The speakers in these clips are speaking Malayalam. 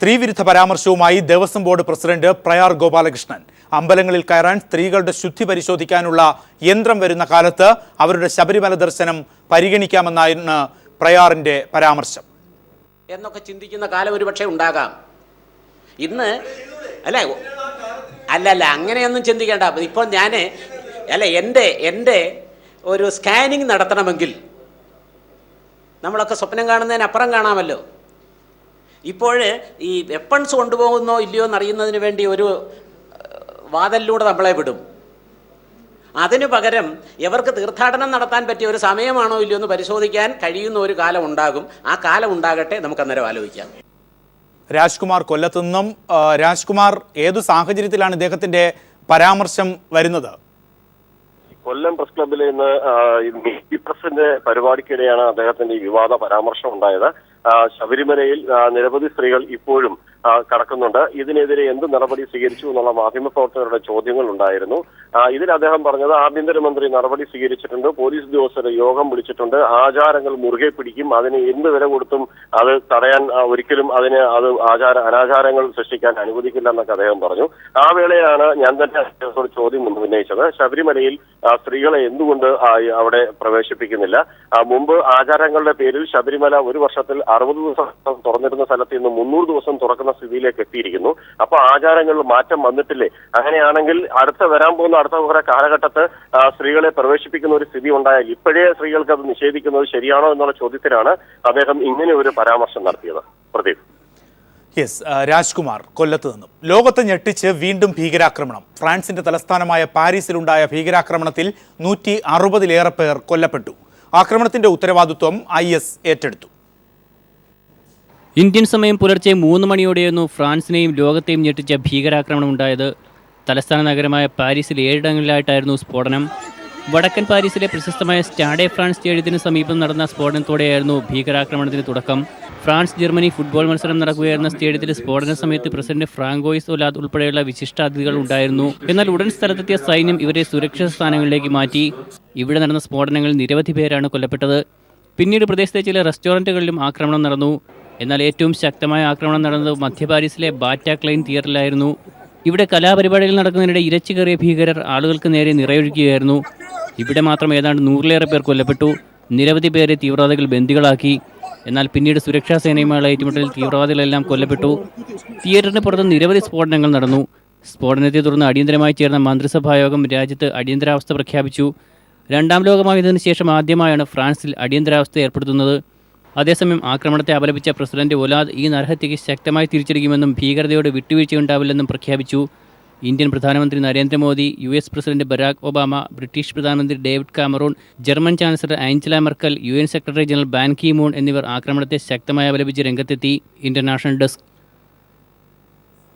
സ്ത്രീവിരുദ്ധ പരാമർശവുമായി ദേവസ്വം ബോർഡ് പ്രസിഡന്റ് പ്രയാർ ഗോപാലകൃഷ്ണൻ. അമ്പലങ്ങളിൽ കയറാൻ സ്ത്രീകളുടെ ശുദ്ധി പരിശോധിക്കാനുള്ള യന്ത്രം വരുന്ന കാലത്ത് അവരുടെ ശബരിമല ദർശനം പരിഗണിക്കാമെന്നാണ് പ്രയാറിന്റെ പരാമർശം. എന്നൊക്കെ ചിന്തിക്കുന്ന കാലം ഒരുപക്ഷെ ഉണ്ടാകാം. ഇന്ന് അല്ല അങ്ങനെയൊന്നും ചിന്തിക്കേണ്ട. ഇപ്പോൾ എൻ്റെ ഒരു സ്കാനിങ് നടത്തണമെങ്കിൽ നമ്മളൊക്കെ സ്വപ്നം കാണുന്നതിനപ്പുറം കാണാമല്ലോ. ഇപ്പോൾ ഈ വെപ്പൺസ് കൊണ്ടുപോകുന്നോ ഇല്ലയോ എന്നറിയുന്നതിന് വേണ്ടി ഒരു വാതിലിലൂടെ നമ്മളെ വിടും. അതിനു പകരം ഇവർക്ക് തീർത്ഥാടനം നടത്താൻ പറ്റിയ ഒരു സമയമാണോ ഇല്ലയോ എന്ന് പരിശോധിക്കാൻ കഴിയുന്ന ഒരു കാലം ഉണ്ടാകും. ആ കാലം ഉണ്ടാകട്ടെ, നമുക്ക് അന്നേരം ആലോചിക്കാം. രാജ്കുമാർ കൊല്ലത്തു നിന്നും. രാജ്കുമാർ, ഏതു സാഹചര്യത്തിലാണ് ഇദ്ദേഹത്തിന്റെ പരാമർശം വരുന്നത്? കൊല്ലം പ്രസ് ക്ലബ്ബിൽ ഇന്ന് പ്രസിന്റെ പരിപാടിക്കിടെയാണ് അദ്ദേഹത്തിന്റെ ഈ വിവാദ പരാമർശം ഉണ്ടായത്. ശബരിമലയിൽ നിരവധി സ്ത്രീകൾ ഇപ്പോഴും കടക്കുന്നുണ്ട്. ഇതിനെതിരെ എന്ത് നടപടി സ്വീകരിച്ചു എന്നുള്ള മാധ്യമപ്രവർത്തകരുടെ ചോദ്യങ്ങൾ ഉണ്ടായിരുന്നു. ഇതിൽ അദ്ദേഹം പറഞ്ഞത് ആഭ്യന്തരമന്ത്രി നടപടി സ്വീകരിച്ചിട്ടുണ്ട്, പോലീസ് ഉദ്യോഗസ്ഥരെ യോഗം വിളിച്ചിട്ടുണ്ട്, ആചാരങ്ങൾ മുറുകെ പിടിക്കും, അതിന് എന്ത് വില കൊടുത്തും അത് തടയാൻ ഒരിക്കലും അത് അനാചാരങ്ങൾ സൃഷ്ടിക്കാൻ അനുവദിക്കില്ല എന്നൊക്കെ അദ്ദേഹം പറഞ്ഞു. ആ വേളയിലാണ് ഞാൻ തന്നെ അദ്ദേഹത്തോട് ചോദ്യം ഉന്നയിച്ചത്. ശബരിമലയിൽ സ്ത്രീകളെ എന്തുകൊണ്ട് അവിടെ പ്രവേശിപ്പിക്കുന്നില്ല? മുമ്പ് ആചാരങ്ങളുടെ പേരിൽ ശബരിമല ഒരു വർഷത്തിൽ 60 ദിവസം തുറന്നിരുന്ന സ്ഥലത്ത് ഇന്ന് 300 ദിവസം തുറക്കുന്ന സ്ഥിതിയിലേക്ക് എത്തിയിരിക്കുന്നു. അപ്പൊ ആചാരങ്ങളിൽ മാറ്റം വന്നിട്ടില്ലേ? അങ്ങനെയാണെങ്കിൽ വരാൻ പോകുന്ന അടുത്ത കുറെ കാലഘട്ടത്ത് സ്ത്രീകളെ പ്രവേശിപ്പിക്കുന്ന ഒരു സ്ഥിതി ഉണ്ടായാൽ ഇപ്പോഴേ സ്ത്രീകൾക്ക് അത് നിഷേധിക്കുന്നത് ശരിയാണോ എന്നുള്ള ചോദ്യത്തിലാണ് അദ്ദേഹം ഇങ്ങനെ ഒരു പരാമർശം നടത്തിയത്. പ്രദീപ്. രാജ്കുമാർ കൊല്ലത്ത് നിന്നും. ലോകത്തെ ഞെട്ടിച്ച് വീണ്ടും ഭീകരാക്രമണം. ഫ്രാൻസിന്റെ തലസ്ഥാനമായ പാരീസിലുണ്ടായ ഭീകരാക്രമണത്തിൽ 160-ലേറെ പേർ കൊല്ലപ്പെട്ടു. ആക്രമണത്തിന്റെ ഉത്തരവാദിത്വം IS ഏറ്റെടുത്തു. ഇന്ത്യൻ സമയം പുലർച്ചെ 3 മണിയോടെയായിരുന്നു ഫ്രാൻസിനെയും ലോകത്തെയും ഞെട്ടിച്ച ഭീകരാക്രമണം ഉണ്ടായത്. തലസ്ഥാന നഗരമായ പാരീസിൽ 7 ഇടങ്ങളിലായിട്ടായിരുന്നു സ്ഫോടനം. വടക്കൻ പാരീസിലെ പ്രശസ്തമായ സ്റ്റാഡെ ഫ്രാൻസ് സ്റ്റേഡിയത്തിന് സമീപം നടന്ന സ്ഫോടനത്തോടെയായിരുന്നു ഭീകരാക്രമണത്തിന് തുടക്കം. ഫ്രാൻസ് ജർമ്മനി ഫുട്ബോൾ മത്സരം നടക്കുകയായിരുന്ന സ്റ്റേഡിയത്തിലെ സ്ഫോടന സമയത്ത് പ്രസിഡന്റ് ഫ്രാങ്കോയിസ് ഒലാദ് ഉൾപ്പെടെയുള്ള വിശിഷ്ടാതിഥികൾ ഉണ്ടായിരുന്നു. എന്നാൽ ഉടൻ സ്ഥലത്തെത്തിയ സൈന്യം ഇവരെ സുരക്ഷിത സ്ഥാനങ്ങളിലേക്ക് മാറ്റി. ഇവിടെ നടന്ന സ്ഫോടനങ്ങളിൽ നിരവധി പേരാണ് കൊല്ലപ്പെട്ടത്. പിന്നീട് പ്രദേശത്തെ ചില റെസ്റ്റോറൻറ്റുകളിലും ആക്രമണം നടന്നു. എന്നാൽ ഏറ്റവും ശക്തമായ ആക്രമണം നടന്നത് മധ്യ പാരീസിലെ ബാറ്റാക്ലൈൻ തിയേറ്ററിലായിരുന്നു. ഇവിടെ കലാപരിപാടികൾ നടക്കുന്നതിനിടെ ഇരച്ചു കയറിയ ഭീകരർ ആളുകൾക്ക് നേരെ നിറയൊഴുക്കുകയായിരുന്നു. ഇവിടെ മാത്രം ഏതാണ്ട് 100-ലേറെ പേർ കൊല്ലപ്പെട്ടു. നിരവധി പേരെ തീവ്രവാദികൾ ബന്ദികളാക്കി. എന്നാൽ പിന്നീട് സുരക്ഷാ സേനയുമായുള്ള ഏറ്റുമുട്ടലിൽ തീവ്രവാദികളെല്ലാം കൊല്ലപ്പെട്ടു. തിയേറ്ററിന് പുറത്ത് നിരവധി സ്ഫോടനങ്ങൾ നടന്നു. സ്ഫോടനത്തെ തുടർന്ന് അടിയന്തരമായി ചേർന്ന മന്ത്രിസഭായോഗം രാജ്യത്ത് അടിയന്തരാവസ്ഥ പ്രഖ്യാപിച്ചു. 2ാം ലോകമഹായുദ്ധത്തിന് ശേഷം ആദ്യമായാണ് ഫ്രാൻസിൽ അടിയന്തരാവസ്ഥ ഏർപ്പെടുത്തുന്നത്. അതേസമയം ആക്രമണത്തെ അപലപിച്ച പ്രസിഡന്റ് ഒലാദ് ഈ നരഹത്യയ്ക്ക് ശക്തമായി തിരിച്ചടിക്കുമെന്നും ഭീകരതയോട് വിട്ടുവീഴ്ചയുണ്ടാവില്ലെന്നും പ്രഖ്യാപിച്ചു. ഇന്ത്യൻ പ്രധാനമന്ത്രി Narendra Modi, US president Barack Obama, British പ്രധാനമന്ത്രി David Cameroon, German chancellor Angela Merkel, UN secretary general Ban Ki Moon എന്നിവർ ആക്രമണത്തെ ശക്തമായി അപലപിച്ച് രംഗത്തെത്തി. International desk.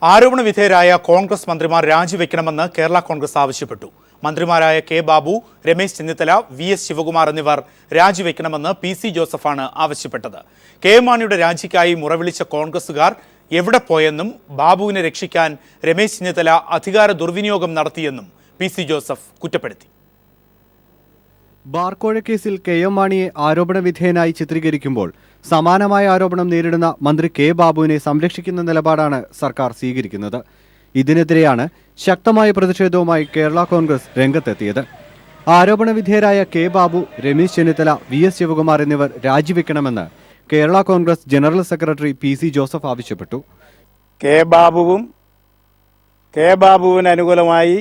ആരോപണ വിധേയരായ കോൺഗ്രസ് മന്ത്രിമാർ രാജിവെക്കണമെന്ന് കേരള കോൺഗ്രസ് ആവശ്യപ്പെട്ടു. മന്ത്രിമാരായ കെ ബാബു, രമേശ് ചെന്നിത്തല, VS ശിവകുമാർ എന്നിവർ രാജിവെക്കണമെന്ന് PC ജോസഫാണ് ആവശ്യപ്പെട്ടത്. KM മാണിയുടെ രാജിക്കായി മുറവിളിച്ച കോൺഗ്രസുകാർ എവിടെ പോയെന്നും ബാബുവിനെ രക്ഷിക്കാൻ രമേശ് ചെന്നിത്തല അധികാര ദുർവിനിയോഗം നടത്തിയെന്നും PC ജോസഫ് കുറ്റപ്പെടുത്തി. ബാർക്കോഴ കേസിൽ KM മാണിയെ ആരോപണ വിധേയനായി ചിത്രീകരിക്കുമ്പോൾ സമാനമായ ആരോപണം നേരിടുന്ന മന്ത്രി കെ ബാബുവിനെ സംരക്ഷിക്കുന്ന നിലപാടാണ് സർക്കാർ സ്വീകരിക്കുന്നത്. ഇതിനെതിരെയാണ് ശക്തമായ പ്രതിഷേധവുമായി കേരള കോൺഗ്രസ് രംഗത്തെത്തിയത്. ആരോപണ വിധേയരായ കെ ബാബു, രമേശ് ചെന്നിത്തല, VS ശിവകുമാർ എന്നിവർ രാജിവെക്കണമെന്ന് Kerala Congress general secretary PC Joseph ആവശ്യപ്പെട്ടു. കെ ബാബുവിന് അനുകൂലമായി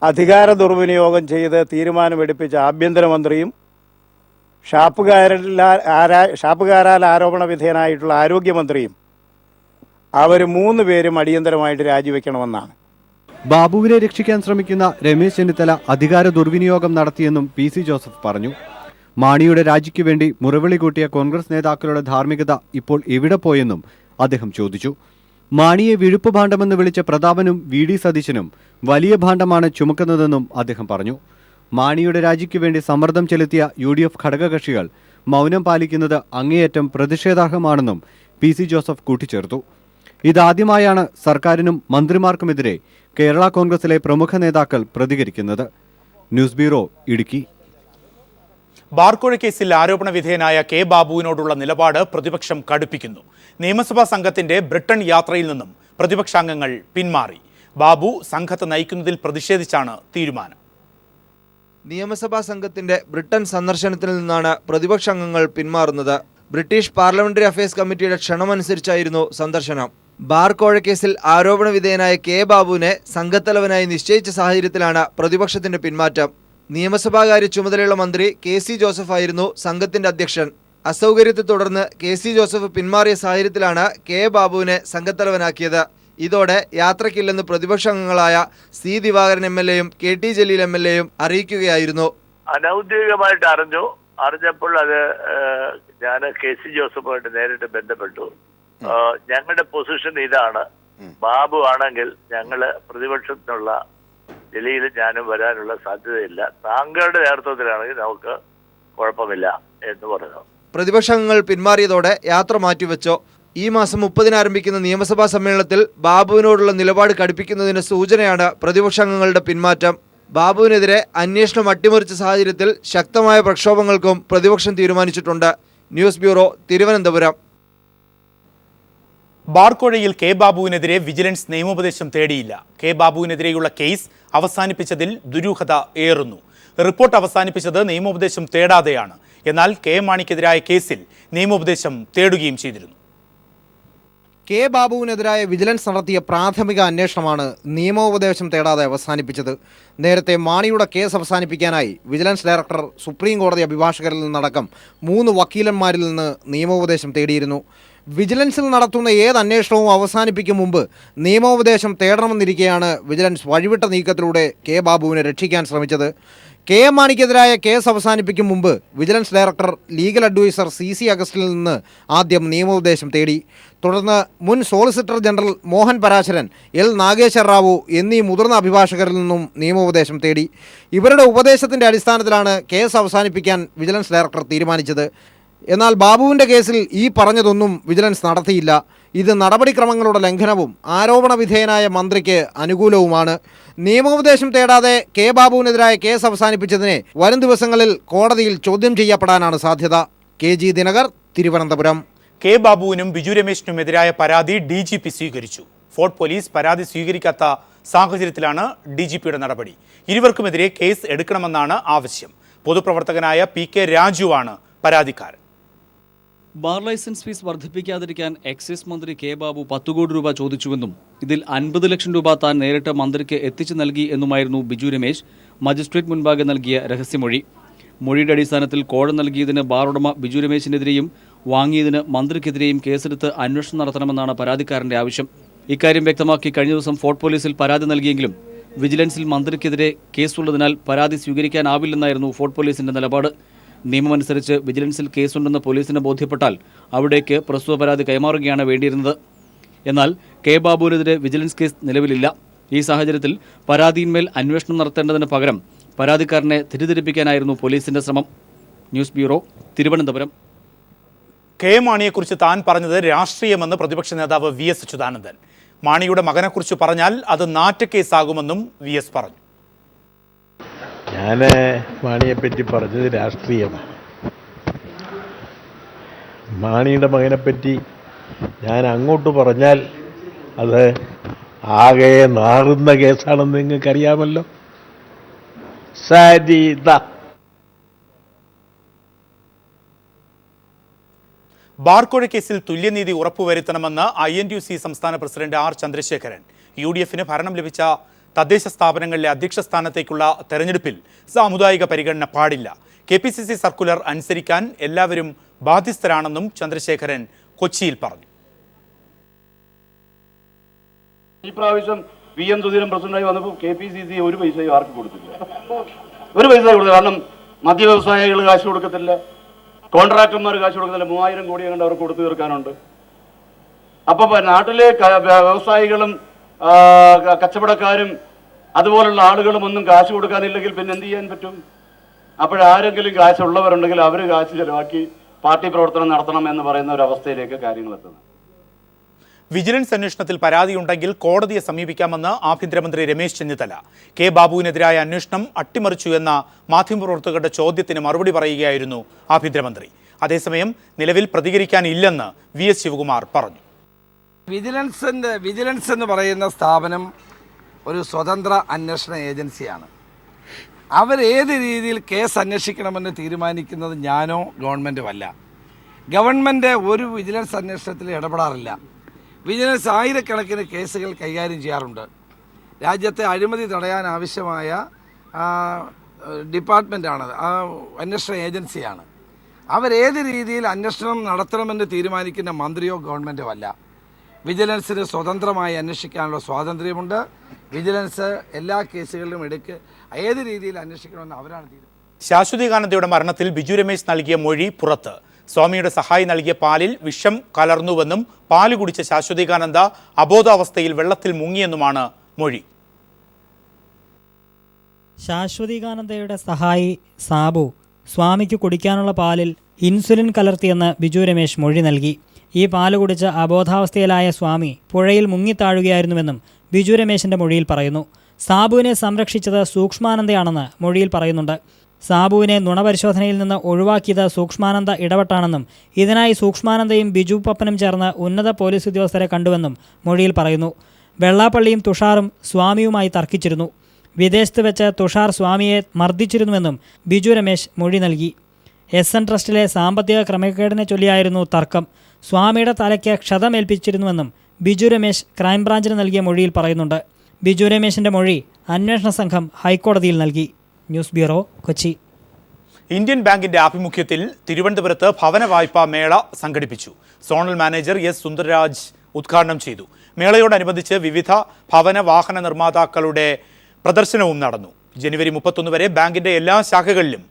അധികാര ദുർവിനിയോഗം ചെയ്ത് തീരുമാനമെടുപ്പിച്ച ആഭ്യന്തരമന്ത്രിയും ഷാപ്പുകാരാൽ ആരോപണ വിധേയനായിട്ടുള്ള ആരോഗ്യമന്ത്രിയും അവർ 3 പേരും അടിയന്തരമായിട്ട് രാജിവെക്കണമെന്നാണ്. ബാബുവിനെ രക്ഷിക്കാൻ ശ്രമിക്കുന്ന രമേശ് ചെന്നിത്തല അധികാര ദുർവിനിയോഗം നടത്തിയെന്നും PC ജോസഫ് പറഞ്ഞു. മാണിയുടെ രാജിക്ക് വേണ്ടി മുറവിളി കൂട്ടിയ കോൺഗ്രസ് നേതാക്കളുടെ ധാർമ്മികത ഇപ്പോൾ എവിടെ പോയെന്നും അദ്ദേഹം ചോദിച്ചു. മാണിയെ വിഴുപ്പ് ഭാണ്ഡമെന്ന് വിളിച്ച പ്രതാപനും VD സതീശനും വലിയ ഭാണ്ഡമാണ് ചുമക്കുന്നതെന്നും അദ്ദേഹം പറഞ്ഞു. മാണിയുടെ രാജിക്ക് വേണ്ടി സമ്മർദ്ദം ചെലുത്തിയ UDF ഘടകകക്ഷികൾ മൗനം പാലിക്കുന്നത് അങ്ങേയറ്റം പ്രതിഷേധാർഹമാണെന്നും PC ജോസഫ് കൂട്ടിച്ചേർത്തു. ഇതാദ്യമായാണ് സർക്കാരിനും മന്ത്രിമാർക്കുമെതിരെ കേരള കോൺഗ്രസിലെ പ്രമുഖ നേതാക്കൾ പ്രതികരിക്കുന്നത്. News bureau, Idukki. ബാർക്കോഴ കേസിൽ ആരോപണ വിധേയനായ കെ ബാബുവിനോടുള്ള നിലപാട് പ്രതിപക്ഷം കടുപ്പിക്കുന്നു. നിയമസഭാ സംഘത്തിന്റെ ബ്രിട്ടൻ യാത്രയിൽ നിന്നും പ്രതിപക്ഷാംഗങ്ങൾ പിന്മാറി. ബാബു സംഘത്തെ നയിക്കുന്നതിൽ പ്രതിഷേധിച്ചാണ് തീരുമാനം. നിയമസഭാ സംഘത്തിന്റെ ബ്രിട്ടൻ സന്ദർശനത്തിൽ നിന്നാണ് പ്രതിപക്ഷാംഗങ്ങൾ പിന്മാറുന്നത്. ബ്രിട്ടീഷ് പാർലമെന്ററി അഫയേഴ്സ് കമ്മിറ്റിയുടെ ക്ഷണമനുസരിച്ചായിരുന്നു സന്ദർശനം. ബാർ കോഴക്കേസിൽ ആരോപണ വിധേയനായ കെ ബാബുവിനെ സംഘത്തലവനായി നിശ്ചയിച്ച സാഹചര്യത്തിലാണ് പ്രതിപക്ഷത്തിന്റെ പിന്മാറ്റം. നിയമസഭാകാര്യ ചുമതലയുള്ള മന്ത്രി കെ.സി. ജോസഫ് ആയിരുന്നു സംഘത്തിന്റെ അധ്യക്ഷൻ. അസൗകര്യത്തെ തുടർന്ന് കെ.സി. ജോസഫ് പിന്മാറിയ സാഹചര്യത്തിലാണ് കെ ബാബുവിനെ സംഘത്തലവനാക്കിയത്. ഇതോടെ യാത്രയ്ക്കില്ലെന്ന് പ്രതിപക്ഷാംഗങ്ങളായ സി ദിവാകരൻ എം.എൽ.എയും കെ.ടി. ജലീൽ എം.എൽ.എയും അറിയിക്കുകയായിരുന്നു. അനൗദ്യോഗികമായിട്ട് അറിഞ്ഞപ്പോൾ അത് ഞാൻ കെ.സി. ജോസഫുമായിട്ട് നേരിട്ട് ബന്ധപ്പെട്ടു. ഞങ്ങളുടെ പൊസിഷൻ ഇതാണ്. ബാബു ആണെങ്കിൽ ഞങ്ങള് പ്രതിപക്ഷത്തിനുള്ള ജലീൽ ഞാനും വരാനുള്ള സാധ്യതയില്ല. താങ്കളുടെ നേതൃത്വത്തിലാണെങ്കിൽ നമുക്ക് കുഴപ്പമില്ല എന്ന് പറഞ്ഞു. പ്രതിപക്ഷാംഗങ്ങൾ പിന്മാറിയതോടെ യാത്ര മാറ്റിവെച്ചു. ഈ മാസം 30-ന് ആരംഭിക്കുന്ന നിയമസഭാ സമ്മേളനത്തിൽ ബാബുവിനോടുള്ള നിലപാട് കടുപ്പിക്കുന്നതിന് സൂചനയാണ് പ്രതിപക്ഷാംഗങ്ങളുടെ പിന്മാറ്റം. ബാബുവിനെതിരെ അന്വേഷണം അട്ടിമറിച്ച സാഹചര്യത്തിൽ ശക്തമായ പ്രക്ഷോഭങ്ങൾക്കും പ്രതിപക്ഷം തീരുമാനിച്ചിട്ടുണ്ട്. News bureau, Thiruvananthapuram. ബാർക്കോഴയിൽ കെ ബാബുവിനെതിരെ വിജിലൻസ് നിയമോപദേശം തേടിയില്ല. കെ ബാബുവിനെതിരെയുള്ള കേസ് അവസാനിപ്പിച്ചതിൽ ദുരൂഹത ഏറുന്നു. റിപ്പോർട്ട് അവസാനിപ്പിച്ചത് നിയമോപദേശം തേടാതെയാണ്. എന്നാൽ കെ മാണിക്കെതിരായ കേസിൽ നിയമോപദേശം തേടുകയും ചെയ്തിരുന്നു. കെ ബാബുവിനെതിരായ വിജിലൻസ് നടത്തിയ പ്രാഥമിക അന്വേഷണമാണ് നിയമോപദേശം തേടാതെ അവസാനിപ്പിച്ചത്. നേരത്തെ മാണിയുടെ കേസ് അവസാനിപ്പിക്കാനായി വിജിലൻസ് ഡയറക്ടർ സുപ്രീം കോടതി അഭിഭാഷകരിൽ നിന്നടക്കം 3 വക്കീലന്മാരിൽ നിന്ന് നിയമോപദേശം തേടിയിരുന്നു. വിജിലൻസിൽ നടത്തുന്ന ഏത് അന്വേഷണവും അവസാനിപ്പിക്കും മുമ്പ് നിയമോപദേശം തേടണമെന്നിരിക്കെയാണ് വിജിലൻസ് വഴിവിട്ട നീക്കത്തിലൂടെ കെ ബാബുവിനെ രക്ഷിക്കാൻ ശ്രമിച്ചത്. കെ എം മാണിക്കെതിരായ കേസ് അവസാനിപ്പിക്കും മുമ്പ് vigilance director legal adviser C അഗസ്റ്റിൽ നിന്ന് ആദ്യം നിയമോപദേശം തേടി. തുടർന്ന് മുൻ solicitor general Mohan Parasaran, L Nageswar Rao എന്നീ മുതിർന്ന അഭിഭാഷകരിൽ നിന്നും നിയമോപദേശം തേടി. ഇവരുടെ ഉപദേശത്തിൻ്റെ അടിസ്ഥാനത്തിലാണ് കേസ് അവസാനിപ്പിക്കാൻ വിജിലൻസ് ഡയറക്ടർ തീരുമാനിച്ചത്. എന്നാൽ ബാബുവിൻ്റെ കേസിൽ ഈ പറഞ്ഞതൊന്നും വിജിലൻസ് നടത്തിയില്ല. ഇത് നടപടിക്രമങ്ങളുടെ ലംഘനവും ആരോപണ വിധേയനായ മന്ത്രിക്ക് അനുകൂലവുമാണ്. നിയമോപദേശം തേടാതെ കെ ബാബുവിനെതിരായ കേസ് അവസാനിപ്പിച്ചതിനെ വരും ദിവസങ്ങളിൽ കോടതിയിൽ ചോദ്യം ചെയ്യപ്പെടാനാണ് സാധ്യത. KG ദിനകർ, തിരുവനന്തപുരം. കെ ബാബുവിനും ബിജു രമേശിനുമെതിരായ പരാതി DGP സ്വീകരിച്ചു. ഫോർട്ട് പോലീസ് പരാതി സ്വീകരിക്കാത്ത സാഹചര്യത്തിലാണ് DGPയുടെ നടപടി. ഇരുവർക്കുമെതിരെ കേസ് എടുക്കണമെന്നാണ് ആവശ്യം. പൊതുപ്രവർത്തകനായ PK രാജുവാണ് പരാതിക്കാരൻ. ബാർ ലൈസൻസ് ഫീസ് വർദ്ധിപ്പിക്കാതിരിക്കാൻ എക്സൈസ് മന്ത്രി കെ ബാബു 10 കോടി രൂപ ചോദിച്ചുവെന്നും ഇതിൽ 50 ലക്ഷം രൂപ താൻ നേരിട്ട് മന്ത്രിക്ക് എത്തിച്ചു നൽകി എന്നുമായിരുന്നു ബിജു രമേശ് മജിസ്ട്രേറ്റ് മുൻപാകെ നൽകിയ രഹസ്യമൊഴി. മൊഴിയുടെ അടിസ്ഥാനത്തിൽ കോഴ നൽകിയതിന് ബാർ ഉടമ ബിജു രമേശിനെതിരെയും വാങ്ങിയതിന് മന്ത്രിക്കെതിരെയും കേസെടുത്ത് അന്വേഷണം നടത്തണമെന്നാണ് പരാതിക്കാരന്റെ ആവശ്യം. ഇക്കാര്യം വ്യക്തമാക്കി കഴിഞ്ഞ ദിവസം ഫോർട്ട് പോലീസിൽ പരാതി നൽകിയെങ്കിലും വിജിലൻസിൽ മന്ത്രിക്കെതിരെ കേസുള്ളതിനാൽ പരാതി സ്വീകരിക്കാനാവില്ലെന്നായിരുന്നു ഫോർട്ട് പോലീസിന്റെ നിലപാട്. നിയമമനുസരിച്ച് വിജിലൻസിൽ കേസുണ്ടെന്ന് പോലീസിന് ബോധ്യപ്പെട്ടാൽ അവിടേക്ക് പ്രസ്തുത പരാതി കൈമാറുകയാണ് വേണ്ടിയിരുന്നത്. എന്നാൽ കെ ബാബുവിനെതിരെ വിജിലൻസ് കേസ് നിലവിലില്ല. ഈ സാഹചര്യത്തിൽ പരാതിയിന്മേൽ അന്വേഷണം നടത്തേണ്ടതിന് പകരം പരാതിക്കാരനെ തെറ്റിദ്ധരിപ്പിക്കാനായിരുന്നു പോലീസിന്റെ ശ്രമം. News bureau, Thiruvananthapuram. കെ മാണിയെക്കുറിച്ച് താൻ പറഞ്ഞത് രാഷ്ട്രീയമെന്ന് പ്രതിപക്ഷ നേതാവ് VS അച്യുതാനന്ദൻ. മാണിയുടെ മകനെക്കുറിച്ച് പറഞ്ഞാൽ അത് നാറ്റക്കേസാകുമെന്നും VS പറഞ്ഞു. ഞാൻ മാണിയെപ്പറ്റി പറഞ്ഞത് രാഷ്ട്രീയമാണ്. മാണിയുടെ മകനെപ്പറ്റി ഞാൻ അങ്ങോട്ട് പറഞ്ഞാൽ അത് ആകെ നാറുന്ന കേസാണെന്ന് നിങ്ങൾക്കറിയാമല്ലോ. സരിത ബാർക്കോഴ കേസിൽ തുല്യനീതി ഉറപ്പുവരുത്തണമെന്ന് INTUC സംസ്ഥാന പ്രസിഡന്റ് R ചന്ദ്രശേഖരൻ. UDFന് ഭരണം ലഭിച്ച തദ്ദേശ സ്ഥാപനങ്ങളിലെ അധ്യക്ഷ സ്ഥാനത്തേക്കുള്ള തെരഞ്ഞെടുപ്പിൽ സാമുദായിക പരിഗണന പാടില്ല. KPCC സർക്കുലർ അനുസരിക്കാൻ എല്ലാവരും ബാധ്യസ്ഥരാണെന്നും ചന്ദ്രശേഖരൻ കൊച്ചിയിൽ പറഞ്ഞു. ഈ പ്രാവശ്യം PM സുധീരൻ പ്രസിഡന്റായി വന്നപ്പോൾ KPCC ഒരു പൈസയും ആർക്കും കൊടുത്തില്ല. ഒരു പൈസ കൊടുത്തില്ല. കാരണം മദ്യവ്യവസായികൾ കാശ് കൊടുക്കത്തില്ല, കോൺട്രാക്ടർമാർ കാശ് കൊടുക്കത്തില്ല. 3000 കോടി കണ്ട് അവർക്ക് കൊടുത്തു തീർക്കാനുണ്ട്. അപ്പൊ നാട്ടിലെ വ്യവസായികളും കച്ചവടക്കാരും അതുപോലുള്ള ആളുകളും ഒന്നും കാശ് കൊടുക്കാനില്ലെങ്കിൽ പിന്നെ എന്ത് ചെയ്യാൻ പറ്റും? അപ്പോഴാരെങ്കിലും കാശുള്ളവരുണ്ടെങ്കിൽ അവർ കാശ് ചെലവാക്കി പാർട്ടി പ്രവർത്തനം നടത്തണം എന്ന് പറയുന്ന ഒരു അവസ്ഥയിലേക്ക് കാര്യങ്ങൾ എത്തുന്നത്. വിജിലൻസ് അന്വേഷണത്തിൽ പരാതിയുണ്ടെങ്കിൽ കോടതിയെ സമീപിക്കാമെന്ന് ആഭ്യന്തരമന്ത്രി രമേശ് ചെന്നിത്തല. കെ ബാബുവിനെതിരായ അന്വേഷണം അട്ടിമറിച്ചു എന്ന മാധ്യമപ്രവർത്തകരുടെ ചോദ്യത്തിന് മറുപടി പറയുകയായിരുന്നു ആഭ്യന്തരമന്ത്രി. അതേസമയം നിലവിൽ പ്രതികരിക്കാനില്ലെന്ന് VS ശിവകുമാർ പറഞ്ഞു. വിജിലൻസ് എന്ന് പറയുന്ന സ്ഥാപനം ഒരു സ്വതന്ത്ര അന്വേഷണ ഏജൻസിയാണ്. അവരേത് രീതിയിൽ കേസ് അന്വേഷിക്കണമെന്ന് തീരുമാനിക്കുന്നത് ഞാനോ ഗവൺമെൻറ്റും അല്ല. ഗവൺമെൻറ് ഒരു വിജിലൻസ് അന്വേഷണത്തിൽ ഇടപെടാറില്ല. വിജിലൻസ് ആയിരക്കണക്കിന് കേസുകൾ കൈകാര്യം ചെയ്യാറുണ്ട്. രാജ്യത്തെ അഴിമതി തടയാൻ ആവശ്യമായ ഡിപ്പാർട്ട്മെൻറ്റാണ്, അന്വേഷണ ഏജൻസിയാണ്. അവരേത് രീതിയിൽ അന്വേഷണം നടത്തണമെന്ന് തീരുമാനിക്കുന്ന മന്ത്രിയോ ഗവൺമെൻറ്റോ അല്ല. വിജിലൻസിന് സ്വതന്ത്രമായി അന്വേഷിക്കാനുള്ള സ്വാതന്ത്ര്യമുണ്ട്. വിജിലൻസ് എല്ലാ കേസുകളിലും ഏത് രീതിയിൽ അന്വേഷിക്കണമെന്ന് അവരാണ് തീരുമാനിക്കുന്നത്. ശാശ്വതികാനന്ദയുടെ മരണത്തിൽ ബിജു രമേശ് നൽകിയ മൊഴി പുറത്ത്. സ്വാമിയുടെ സഹായി നൽകിയ പാലിൽ വിഷം കലർന്നുവെന്നും പാല് കുടിച്ച ശാശ്വതികാനന്ദ അബോധാവസ്ഥയിൽ വെള്ളത്തിൽ മുങ്ങിയെന്നുമാണ് മൊഴി. ശാശ്വതികാനന്ദയുടെ സഹായി സാബു സ്വാമിക്ക് കുടിക്കാനുള്ള പാലിൽ ഇൻസുലിൻ കലർത്തിയെന്ന് ബിജു രമേശ് മൊഴി നൽകി. ഈ പാല് കുടിച്ച് അബോധാവസ്ഥയിലായ സ്വാമി പുഴയിൽ മുങ്ങിത്താഴുകയായിരുന്നുവെന്നും ബിജു രമേശിൻ്റെ മൊഴിയിൽ പറയുന്നു. സാബുവിനെ സംരക്ഷിച്ചത് സൂക്ഷ്മാനന്ദയാണെന്ന് മൊഴിയിൽ പറയുന്നുണ്ട്. സാബുവിനെ നുണപരിശോധനയിൽ നിന്ന് ഒഴിവാക്കിയത് സൂക്ഷ്മാനന്ദ ഇടപെട്ടാണെന്നും ഇതിനായി സൂക്ഷ്മാനന്ദയും ബിജു പപ്പനും ചേർന്ന് ഉന്നത പോലീസ് ഉദ്യോഗസ്ഥരെ കണ്ടുവെന്നും മൊഴിയിൽ പറയുന്നു. വെള്ളാപ്പള്ളിയും തുഷാറും സ്വാമിയുമായി തർക്കിച്ചിരുന്നു. വിദേശത്ത് വെച്ച് തുഷാർ സ്വാമിയെ മർദ്ദിച്ചിരുന്നുവെന്നും ബിജു രമേശ് മൊഴി നൽകി. SN ട്രസ്റ്റിലെ സാമ്പത്തിക ക്രമക്കേടിനെ ചൊല്ലിയായിരുന്നു തർക്കം. സ്വാമിയുടെ തലയ്ക്ക് ക്ഷതമേൽപ്പിച്ചിരുന്നുവെന്നും ബിജു രമേശ് ക്രൈംബ്രാഞ്ചിന് നൽകിയ മൊഴിയിൽ പറയുന്നുണ്ട്. ബിജു രമേശിൻ്റെ മൊഴി അന്വേഷണ സംഘം ഹൈക്കോടതിയിൽ നൽകി. News bureau, Kochi. ഇന്ത്യൻ ബാങ്കിന്റെ ആഭിമുഖ്യത്തിൽ തിരുവനന്തപുരത്ത് ഭവന വായ്പാ മേള സംഘടിപ്പിച്ചു. Zonal manager S. സുന്ദർരാജ് ഉദ്ഘാടനം ചെയ്തു. മേളയോടനുബന്ധിച്ച് വിവിധ ഭവന വാഹന നിർമ്മാതാക്കളുടെ പ്രദർശനവും നടന്നു. ജനുവരി 31 വരെ ബാങ്കിന്റെ എല്ലാ ശാഖകളിലും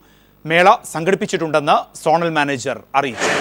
മേള സംഘടിപ്പിച്ചിട്ടുണ്ടെന്ന് സോണൽ മാനേജർ അറിയിച്ചു.